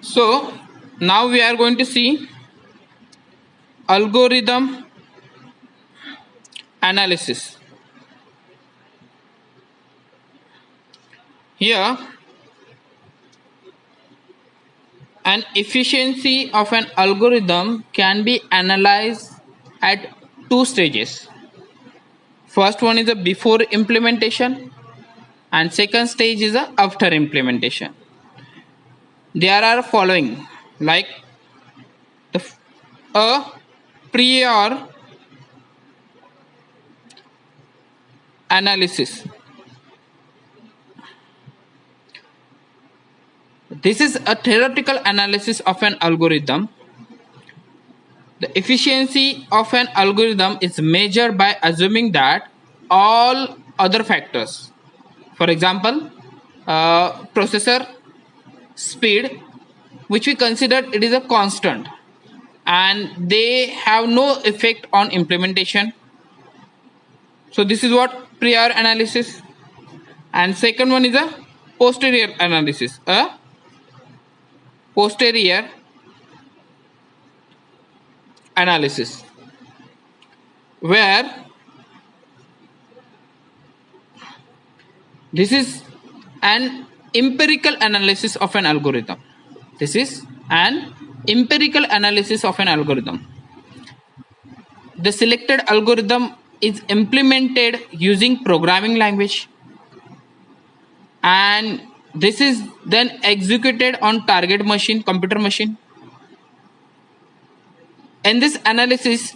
So now we are going to see algorithm analysis. Here, an efficiency of an algorithm can be analyzed at two stages. First one is a before implementation and second stage is a after implementation. There are following like a prior analysis. This is a theoretical analysis of an algorithm. The efficiency of an algorithm is measured by assuming that all other factors, for example, processor speed, which we consider it is a constant and they have no effect on implementation. So this is what prior analysis. And second one is a posterior analysis. A posterior analysis where this is an empirical analysis of an algorithm. This is an empirical analysis of an algorithm. The selected algorithm is implemented using programming language and this is then executed on target machine, computer machine. In this analysis,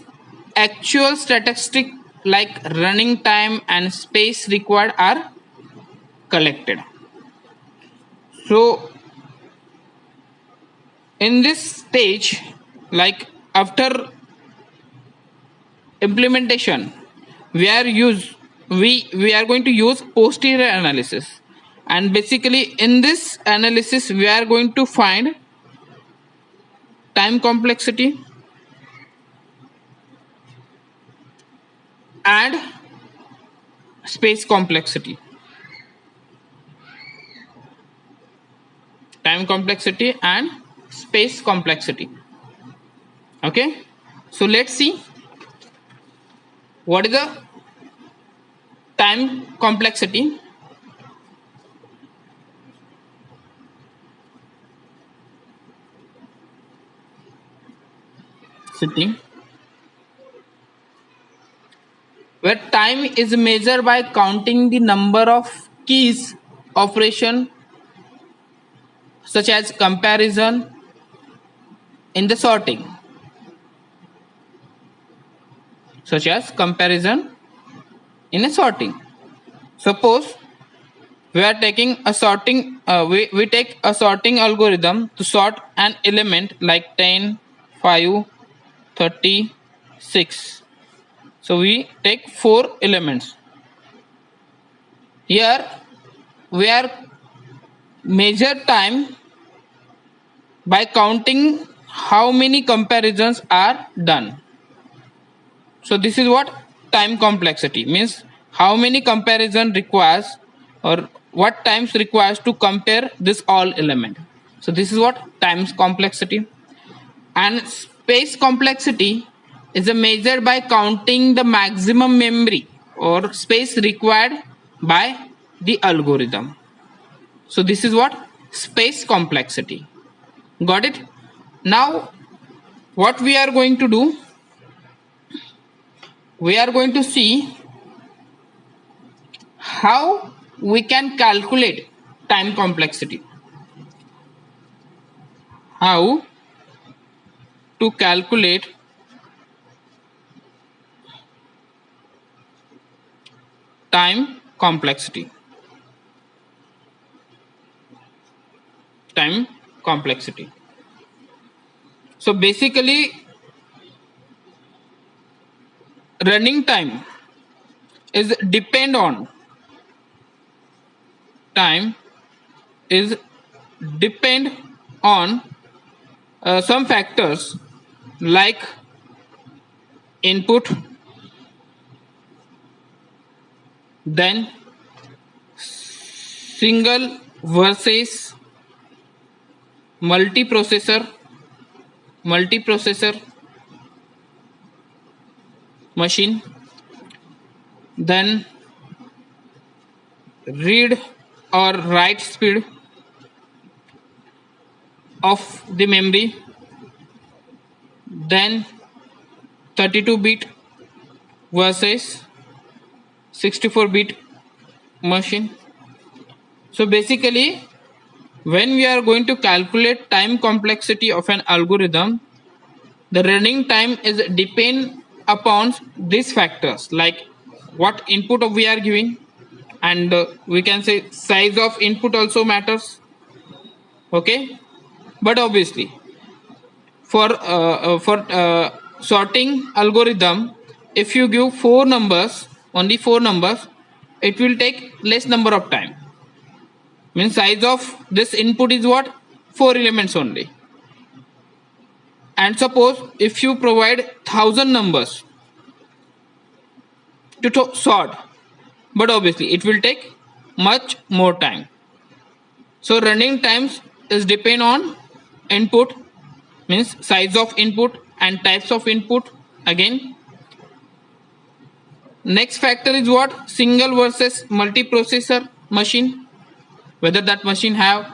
actual statistics like running time and space required are collected. So in this stage, like after implementation, we are going to use posterior analysis, and basically in this analysis we are going to find time complexity and space complexity. Time complexity and space complexity. Okay, so let's see what is the time complexity. Sitting where time is measured by counting the number of keys operation such as comparison in the sorting, such as comparison in a sorting. Suppose we are taking a sorting we take a sorting algorithm to sort an element like 10, 5, 30, 6. So we take 4 elements. Here we are measure time by counting how many comparisons are done. So this is what time complexity means, how many comparison requires or what times requires to compare this all element. So this is what times complexity. And space complexity is measured by counting the maximum memory or space required by the algorithm. So this is what space complexity. Got it? Now what we are going to do, we are going to see how we can calculate time complexity. How to calculate time complexity. Time complexity. So basically running time is depend on time is depend on some factors like input, then single versus multiprocessor machine, then read or write speed of the memory, then 32-bit versus 64-bit machine. So basically, when we are going to calculate time complexity of an algorithm, the running time is depend upon these factors, like what input we are giving, and we can say size of input also matters. Okay, but obviously for sorting algorithm, if you give only four numbers, it will take less number of time. Means size of this input is what? 4 elements only. And suppose if you provide 1000 numbers to sort, but obviously it will take much more time. So running times is depend on input, means size of input and types of input again. Next factor is what? Single versus multiprocessor machine, whether that machine have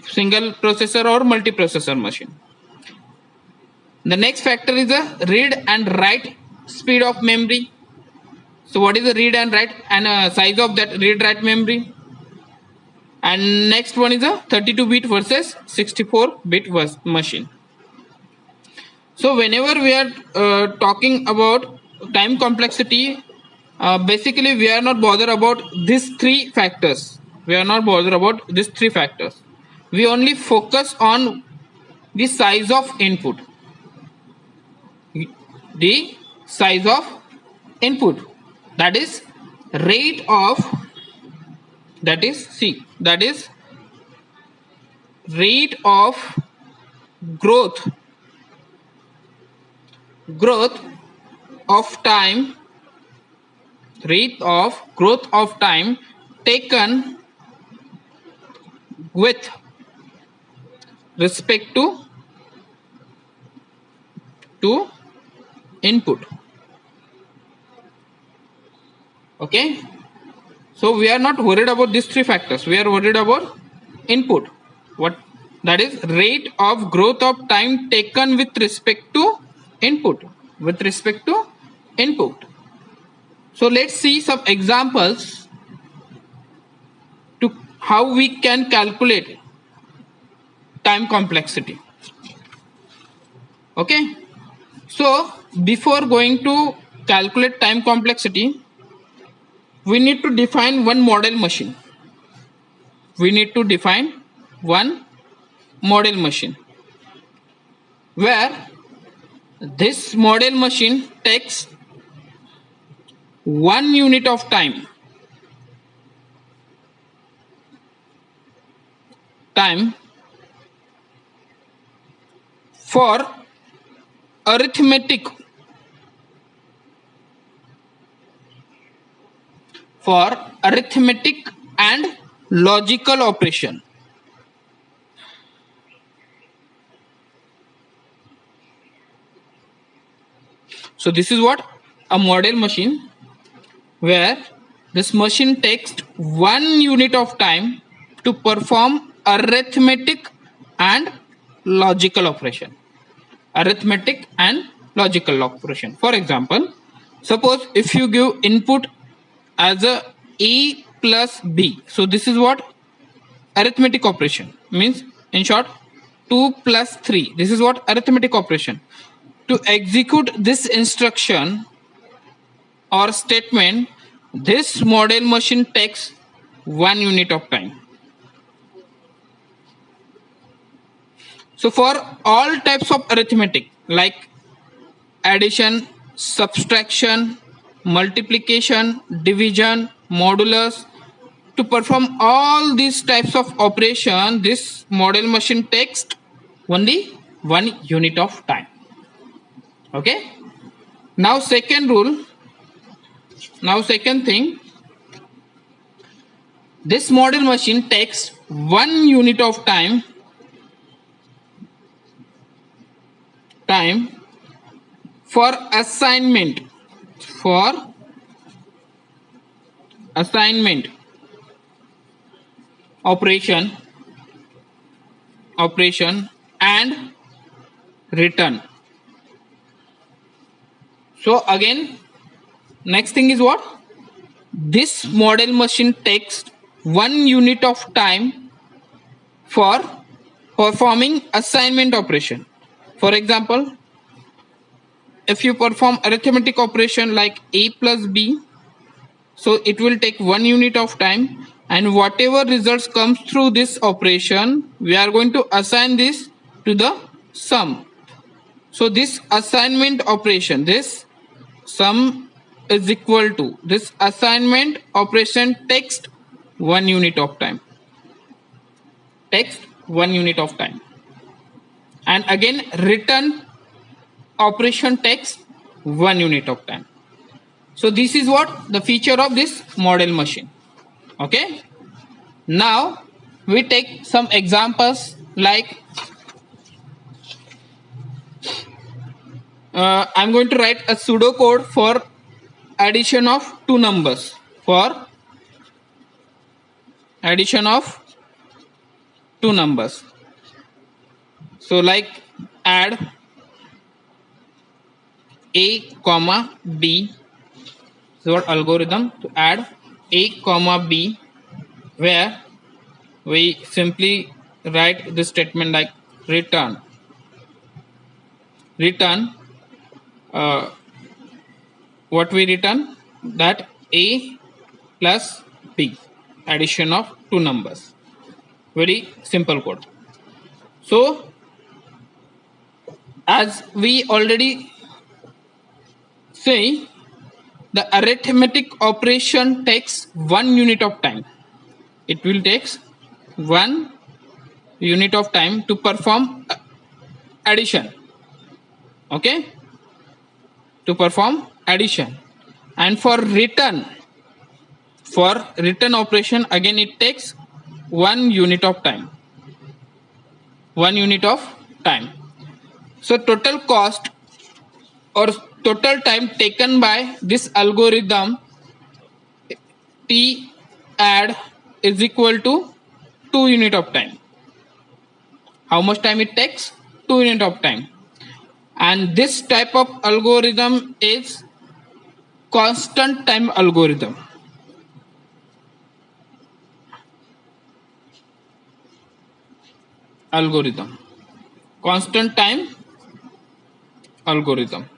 single processor or multiprocessor machine. The next factor is the read and write speed of memory. So what is the read and write and size of that read write memory? And next one is a 32-bit versus 64-bit machine. So whenever we are talking about time complexity, basically we are not bothered about these three factors. We only focus on the size of input. The size of input, that is rate of, rate of growth of time, taken with respect to input. Okay, so we are not worried about these three factors. We are worried about input. What? That is rate of growth of time taken with respect to input. So let's see some examples to how we can calculate time complexity. Okay, so before going to calculate time complexity, we need to define one model machine. Where this model machine takes 1 unit of time for arithmetic and logical operation. So this is what a model machine, where this machine takes 1 unit of time to perform arithmetic and logical operation. For example, suppose if you give input as a plus b, so this is what? Arithmetic operation, means in short 2 plus 3. This is what? Arithmetic operation. To execute this instruction or statement, this model machine takes 1 unit of time. So for all types of arithmetic like addition, subtraction, multiplication, division, modulus, to perform all these types of operation, this model machine takes only 1 unit of time. Okay, now second thing, this model machine takes 1 unit of time time for assignment operation and return. So again, next thing is what? This model machine takes 1 unit of time for performing assignment operation. For example, if you perform arithmetic operation like a plus b, so it will take 1 unit of time, and whatever results comes through this operation, we are going to assign this to the sum. So this assignment operation, this sum is equal to this assignment operation takes 1 unit of time. And again, return operation takes 1 unit of time. So this is what the feature of this model machine. Okay. Now we take some examples like I'm going to write a pseudo code for addition of two numbers. So like add a comma b. So what algorithm to add a comma b, where we simply write this statement like return what we return, that a plus b, addition of two numbers. Very simple code. So as we already say, the arithmetic operation takes 1 unit of time. It will take 1 unit of time to perform addition. Okay, to perform addition. And for return operation, again it takes 1 unit of time. So total cost or total time taken by this algorithm T add is equal to 2 unit of time. How much time it takes? 2 unit of time. And this type of algorithm is constant time algorithm. Constant time algorithm.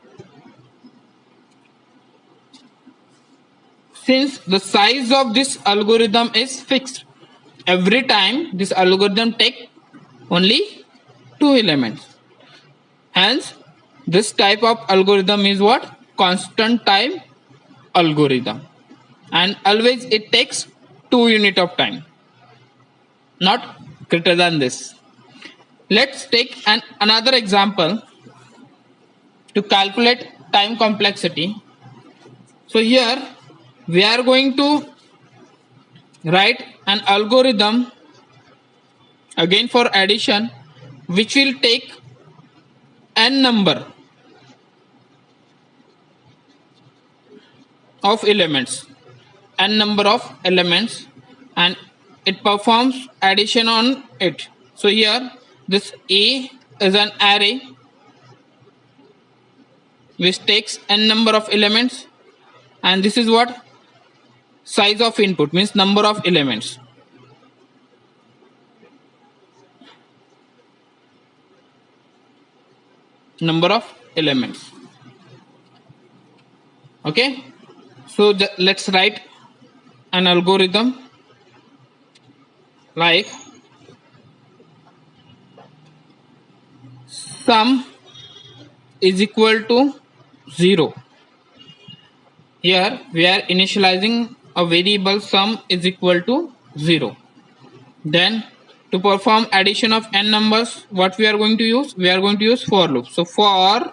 Since the size of this algorithm is fixed, every time this algorithm takes only 2 elements. Hence, this type of algorithm is what? Constant time algorithm. And always it takes 2 unit of time, not greater than this. Let's take another example to calculate time complexity. So here we are going to write an algorithm again for addition, which will take n number of elements, and it performs addition on it. So here this A is an array which takes n number of elements, and this is what? Size of input, means number of elements. Okay, so let's write an algorithm like sum is equal to 0. Here we are initializing a variable sum is equal to 0. Then to perform addition of n numbers, what we are going to use? We are going to use for loop. So for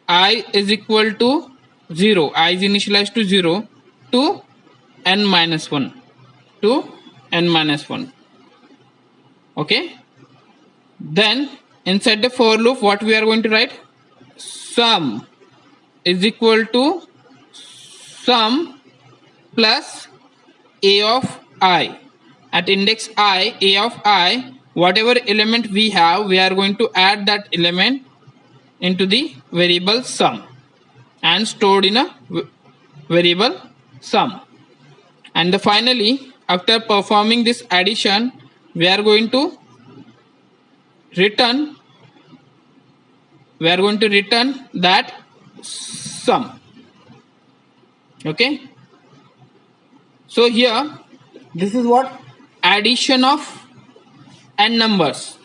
I is equal to 0, I is initialized to 0 to n minus 1. Okay. Then inside the for loop, what we are going to write? Sum is equal to sum plus a of I. At index I, a of I, whatever element we have, we are going to add that element into the variable sum and stored in a variable sum. And finally, after performing this addition, we are going to return that sum. Okay, so here this is what addition of n numbers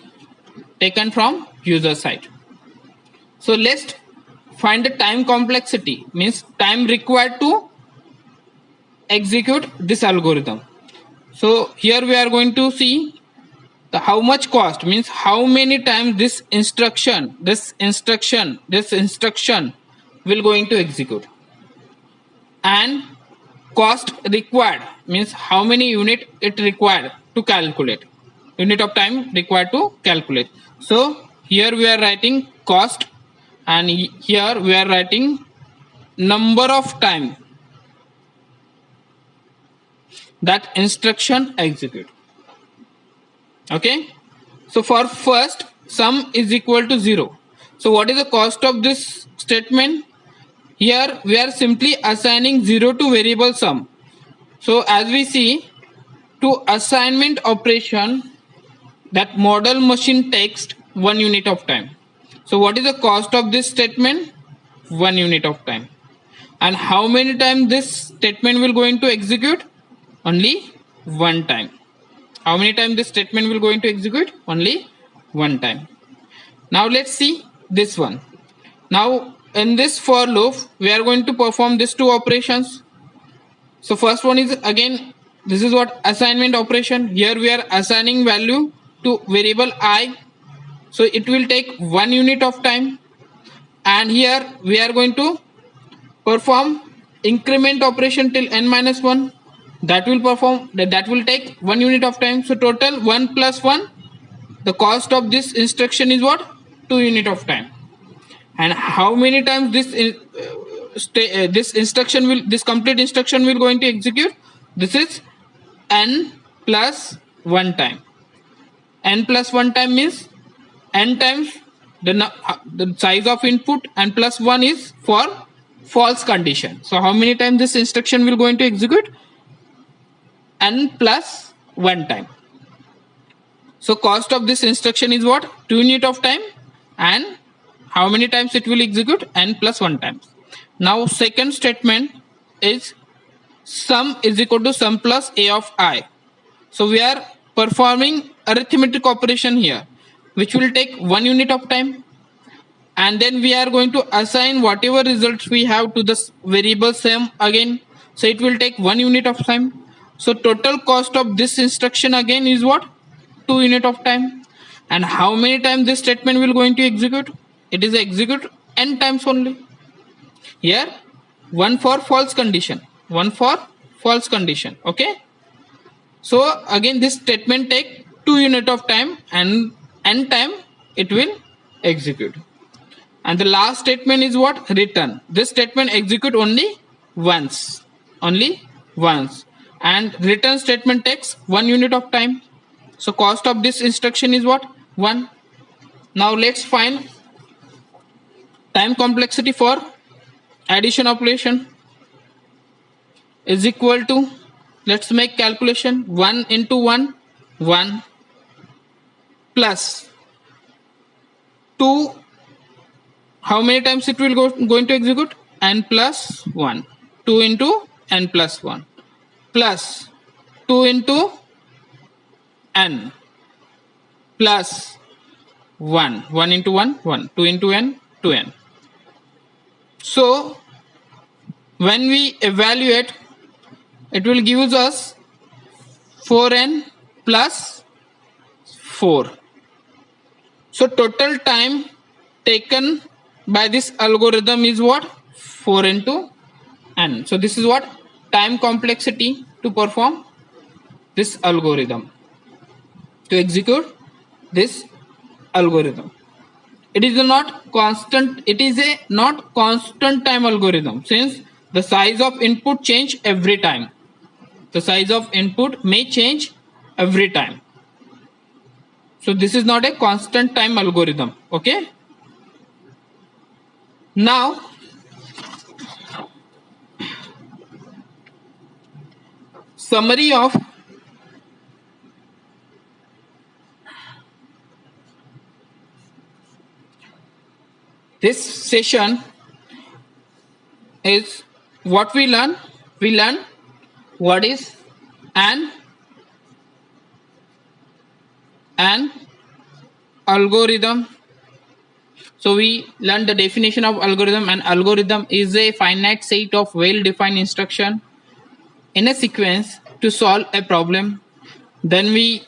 taken from user side. So let's find the time complexity, means time required to execute this algorithm. So here we are going to see the how much cost, means how many times this instruction will going to execute, and cost required means how many unit it required to calculate, unit of time required to calculate. So here we are writing cost, and here we are writing number of time that instruction execute. Okay, so for first, sum is equal to 0. So what is the cost of this statement? Here we are simply assigning 0 to variable sum. So as we see, to assignment operation, that model machine takes 1 unit of time. So what is the cost of this statement? 1 unit of time. And how many times this statement will going to execute? Only one time. How many times this statement will going to execute? Only one time. Now let's see this one. Now in this for loop, we are going to perform these two operations. So first one is, again, this is what assignment operation. Here we are assigning value to variable I. So it will take 1 unit of time. And here we are going to perform increment operation till n-1. That will take 1 unit of time. So total 1 plus 1, the cost of this instruction is what? 2 unit of time. And how many times this complete instruction will going to execute? This is n plus 1 time. N plus 1 time means n times the size of input, and plus 1 is for false condition. So how many times this instruction will going to execute? N plus 1 time. So cost of this instruction is what? 2 unit of time. And how many times it will execute? N plus 1 times. Now second statement is sum is equal to sum plus a of I. So we are performing arithmetic operation here, which will take 1 unit of time. And then we are going to assign whatever results we have to this variable sum again. So it will take 1 unit of time. So total cost of this instruction again is what? 2 unit of time. And how many times this statement will going to execute? It is execute n times only. Here 1 for false condition, 1 for false condition. Okay. So again this statement take 2 unit of time, and n time it will execute. And the last statement is what? Return. This statement execute only once. And return statement takes 1 unit of time. So cost of this instruction is what? 1. Now let's find time complexity for addition operation is equal to, let's make calculation, 1 into 1, 1 plus 2. How many times it will going to execute? N plus 1. 2 into n plus 1 plus 2 into n plus 1. 1 into 1, 1. 2 into n, 2n. So when we evaluate, it will give us 4n plus 4. So total time taken by this algorithm is what? 4 into n. So this is what? Time complexity to perform this algorithm, to execute this algorithm. it is a not constant, it is a not constant time algorithm, since the size of input change every time. The size of input may change every time. So this is not a constant time algorithm. Okay. Now summary of this session is what we learn. We learn what is an algorithm. So we learned the definition of algorithm. An algorithm is a finite set of well-defined instructions in a sequence to solve a problem. Then we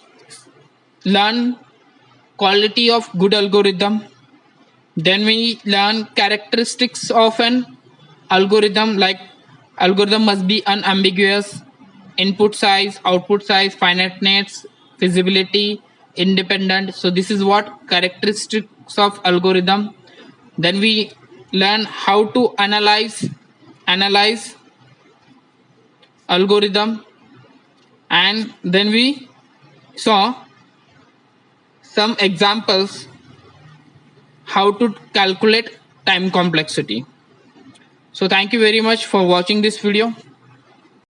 learn quality of good algorithm. Then we learn characteristics of an algorithm, like algorithm must be unambiguous, input size, output size, finiteness, feasibility, independent. So this is what characteristics of algorithm. Then we learn how to analyze algorithm, and then we saw some examples how to calculate time complexity. So thank you very much for watching this video.